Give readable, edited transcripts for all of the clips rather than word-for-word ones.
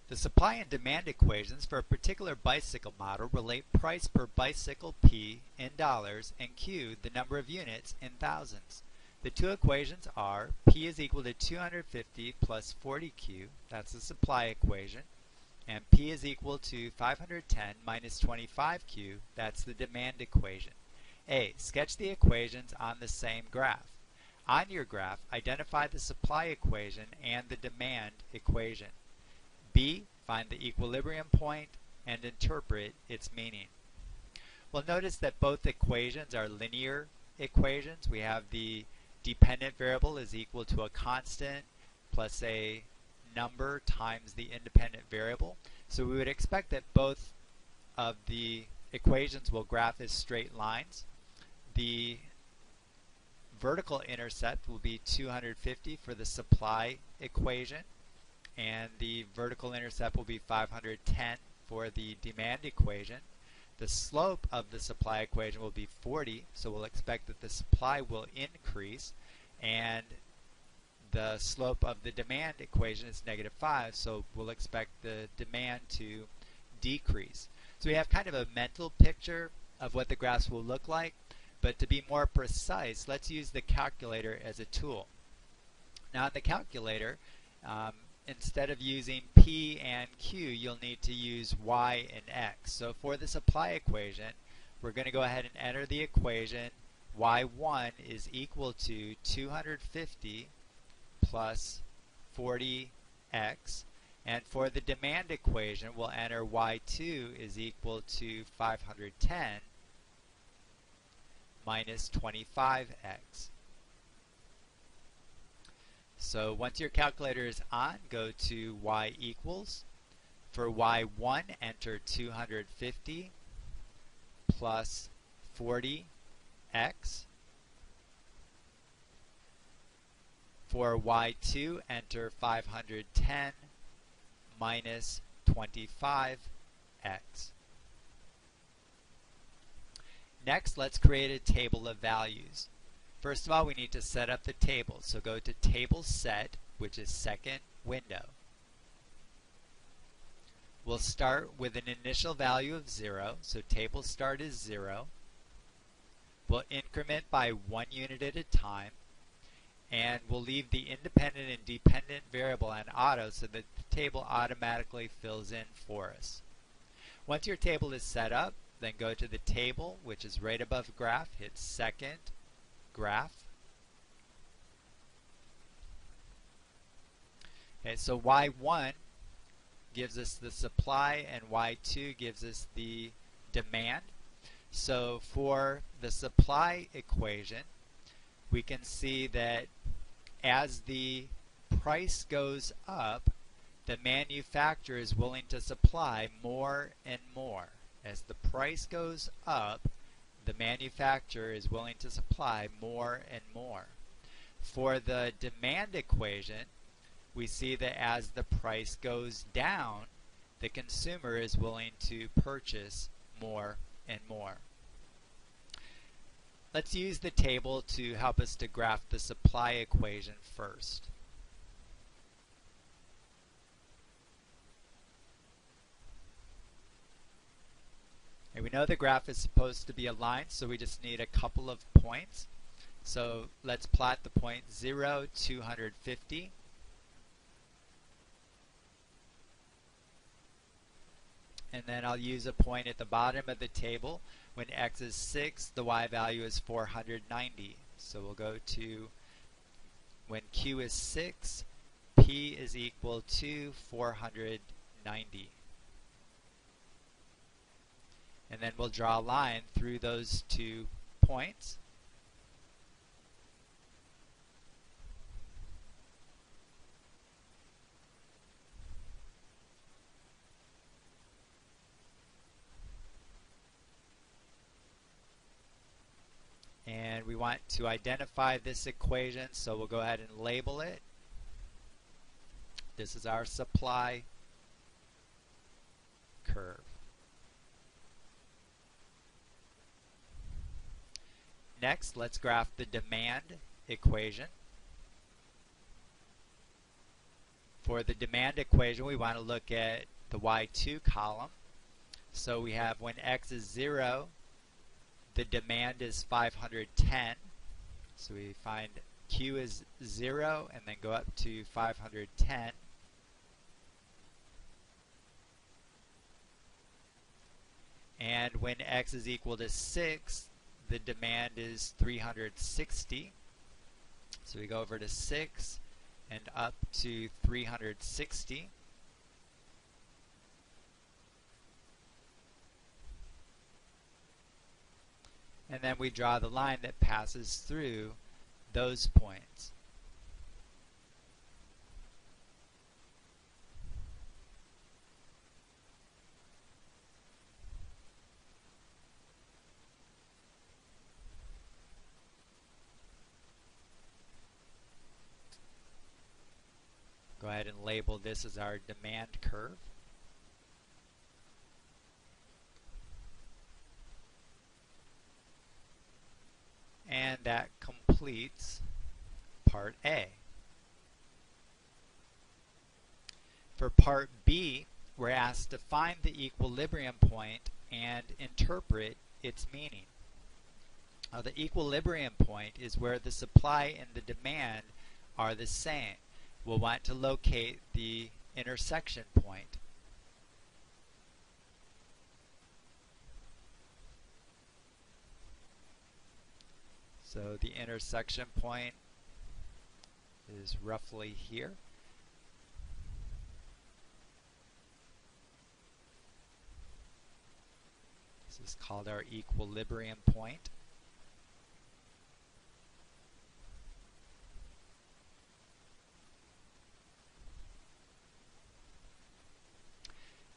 The supply and demand equations for a particular bicycle model relate price per bicycle P in dollars and Q, the number of units, in thousands. The two equations are P is equal to 250 plus 40Q, that's the supply equation, and P is equal to 510 minus 25Q, that's the demand equation. A. Sketch the equations on the same graph. On your graph, identify the supply equation and the demand equation. B. Find the equilibrium point and interpret its meaning. Well, notice that both equations are linear equations. We have the dependent variable is equal to a constant plus a number times the independent variable. So we would expect that both of the equations will graph as straight lines. The vertical intercept will be 250 for the supply equation, and the vertical intercept will be 510 for the demand equation. The slope of the supply equation will be 40, so we'll expect that the supply will increase, and the slope of the demand equation is -5, so we'll expect the demand to decrease. So we have kind of a mental picture of what the graphs will look like. But to be more precise, let's use the calculator as a tool. Now in the calculator, instead of using P and Q, you'll need to use Y and X. So for the supply equation, we're going to go ahead and enter the equation Y1 is equal to 250 plus 40X. And for the demand equation, we'll enter Y2 is equal to 510 minus 25x. So once your calculator is on, go to y equals. For y1, enter 250 plus 40x. For y2, enter 510 minus 25x. Next, let's create a table of values. First of all, we need to set up the table. So go to Table Set, which is second window. We'll start with an initial value of 0, so table start is 0. We'll increment by 1 unit at a time, and we'll leave the independent and dependent variable on auto so that the table automatically fills in for us. Once your table is set up, then go to the table, which is right above graph, hit second graph. Okay, so Y1 gives us the supply and Y2 gives us the demand. So for the supply equation, we can see that as the price goes up, the manufacturer is willing to supply more and more. As the price goes up, the manufacturer is willing to supply more and more. For the demand equation, we see that as the price goes down, the consumer is willing to purchase more and more. Let's use the table to help us to graph the supply equation first. And we know the graph is supposed to be aligned, so we just need a couple of points. So let's plot the point 0, 250. And then I'll use a point at the bottom of the table. When x is 6, the y value is 490. So we'll go to when q is 6, p is equal to 490. And then we'll draw a line through those 2 points. And we want to identify this equation, so we'll go ahead and label it. This is our supply curve. Next, let's graph the demand equation. For the demand equation, we want to look at the Y2 column. So we have when X is 0, the demand is 510. So we find Q is 0 and then go up to 510. And when X is equal to 6, the demand is 360. So we go over to 6 and up to 360. And then we draw the line that passes through those points. Go ahead and label this as our demand curve. And that completes part A. For part B, we're asked to find the equilibrium point and interpret its meaning. Now, the equilibrium point is where the supply and the demand are the same. We'll want to locate the intersection point. So the intersection point is roughly here. This is called our equilibrium point.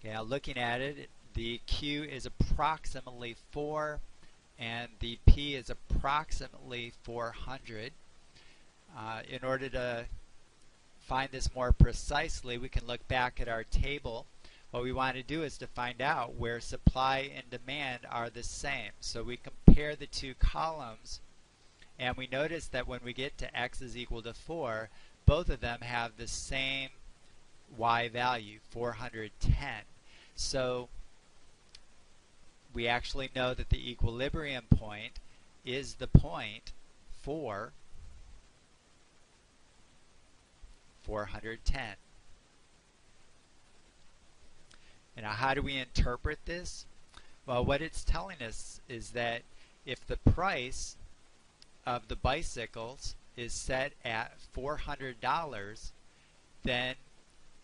Okay, now looking at it, the Q is approximately 4 and the P is approximately 400. In order to find this more precisely, we can look back at our table. What we want to do is to find out where supply and demand are the same. So we compare the two columns and we notice that when we get to X is equal to 4, both of them have the same Y value, 410. So we actually know that the equilibrium point is the point for 410. And now how do we interpret this? Well, what it's telling us is that if the price of the bicycles is set at $400, then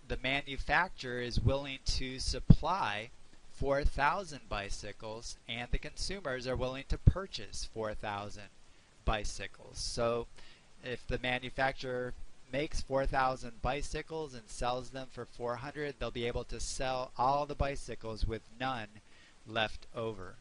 the manufacturer is willing to supply 4,000 bicycles and the consumers are willing to purchase 4,000 bicycles. So if the manufacturer makes 4,000 bicycles and sells them for 400, they'll be able to sell all the bicycles with none left over.